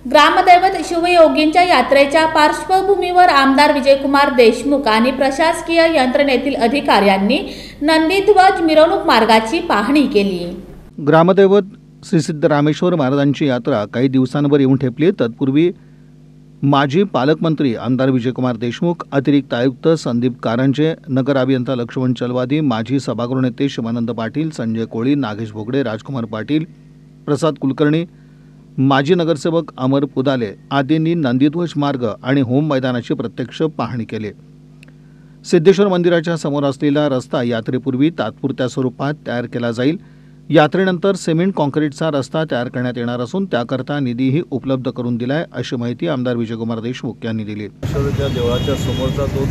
ग्रामदैवत शिवयोगींच्या यात्रेच्या पार्श्वभूमीवर आमदार विजयकुमार देशमुख आणि प्रशासकीय यंत्रणेतील अधिकाऱ्यांनी नंदीध्वज मिरवणूक मार्गाची पाहणी केली। ग्रामदैवत श्री सिद्धरामेश्वर महाराजांची यात्रा काही दिवसांवर येऊन ठेपली। तत्पूर्वी माजी पालकमंत्री आमदार विजयकुमार देशमुख, अतिरिक्त आयुक्त संदीप कारंजे, नगर अभियंता लक्ष्मण चलवादी, माजी सभागृह नेते शिवानंद पाटील, संजय कोळी, नागेश भोगडे, राजकुमार पाटील, प्रसाद कुलकर्णी, माजी नगरसेवक अमर पुदाले आदींनी नंदीध्वज मार्ग आणि होम मैदानाची प्रत्यक्ष पाहणी केली। सिद्धेश्वर मंदिराच्या समोर असलेला रस्ता यात्रेपूर्वी तात्पुरत्या स्वरूपात तयार केला जाईल। यात्रेनंतर सिमेंट कॉन्क्रीटचा रस्ता तयार करण्यात येणार असून त्याकरता निधीही उपलब्ध करून दिलाय, अशी माहिती आमदार विजयकुमार देशमुख यांनी दिली। ईश्वराच्या देवळाच्या समोरचा जो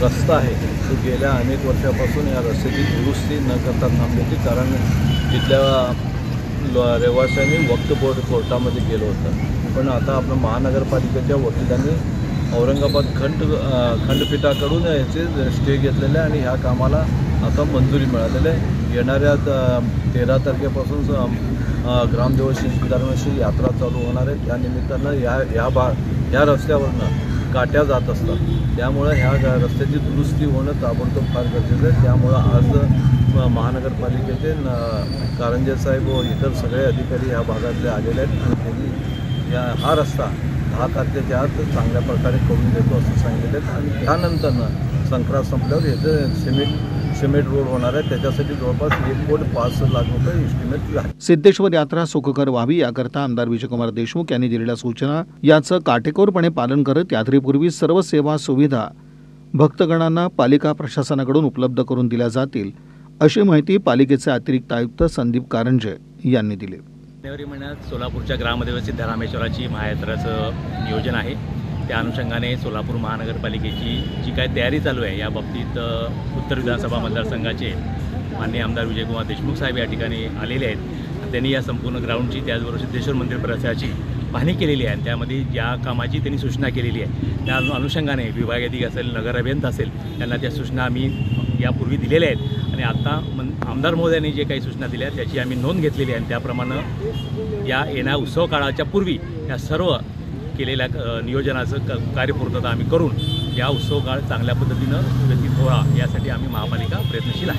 रस्ता आहे तो गेल्या अनेक वर्षापासून या रस्त्याची दुरुस्ती न करता थांबल्याची कारण तिथल्या रहिवाशांनी वक्फ बोर्ड कोर्टामध्ये गेलं होतं। पण आता आपल्या महानगरपालिकेच्या वकिलांनी औरंगाबाद खंडपीठाकडून याचे स्टे घेतलेले आणि ह्या कामाला आता मंजुरी मिळालेली आहे। येणाऱ्या 13 तारखेपासून ग्रामदेवत सिद्धरामेश्वर यात्रा चालू होणार आहे। त्या निमित्तानं ह्या रस्त्यावरनं गाठ्या जात असतात, त्यामुळे ह्या रस्त्याची दुरुस्ती होणं ताबडतोब फार गरजेचं आहे। त्यामुळं आज महानगरपालिकेचे कारंजे साहेब व इतर सगळे अधिकारी ह्या भागातले आलेले आहेत आणि त्यांनी हा रस्ता 10 तारखेच्या आत चांगल्या प्रकारे करून देतो असं सांगितलं आहे। आणि त्यानंतरनं संक्रांत संपल्यावर याचं सिमेंट रोड होणार आहे, त्याच्यासाठी जवळपास 1,05 लाख रुपये इस्टिमेट आहे। सिद्धेश्वर यात्रा सुखकर व्हावी याकरता आमदार विजयकुमार देशमुख यांनी दिलेल्या सूचना याचं काटेकोरपणे पालन करत यात्रेपूर्वी सर्व सेवा सुविधा भक्तगणांना पालिका प्रशासनाकडून उपलब्ध करून दिल्या जातील, अशी माहिती पालिकेचे अतिरिक्त आयुक्त संदीप कारंजे यांनी दिली। जानेवारी महिन्यात सोलापूरच्या ग्रामदैवत सिद्धरामेश्वराची महायात्राचं नियोजन आहे। त्या अनुषंगाने सोलापूर महानगरपालिकेची जी काय तयारी चालू आहे या बाबतीत उत्तर विधानसभा मतदारसंघाचे माननीय आमदार विजयकुमार देशमुख साहेब या ठिकाणी आलेले आहेत। त्यांनी या संपूर्ण ग्राउंडची त्याचबरोबर सिद्धेश्वर मंदिर परिसराची पाहणी केलेली आहे। त्यामध्ये ज्या कामाची त्यांनी सूचना केलेली आहे त्या अनुषंगाने विभाग अधिकारी असेल, नगर अभियंता असेल, त्यांना त्या सूचना आम्ही यापूर्वी दिलेल्या आहेत आणि आता आमदार महोदयांनी जे काही सूचना दिल्या त्याची आम्ही नोंद घेतलेली आहे। त्याप्रमाणे या येण्या उत्सव काळाच्या पूर्वी या सर्व केलेल्या नियोजनाचं कार्यपूर्तता आम्ही करून या उत्सव काळ चांगल्या पद्धतीनं व्यतीत व्हावा यासाठी आम्ही महापालिका प्रयत्नशील आहे।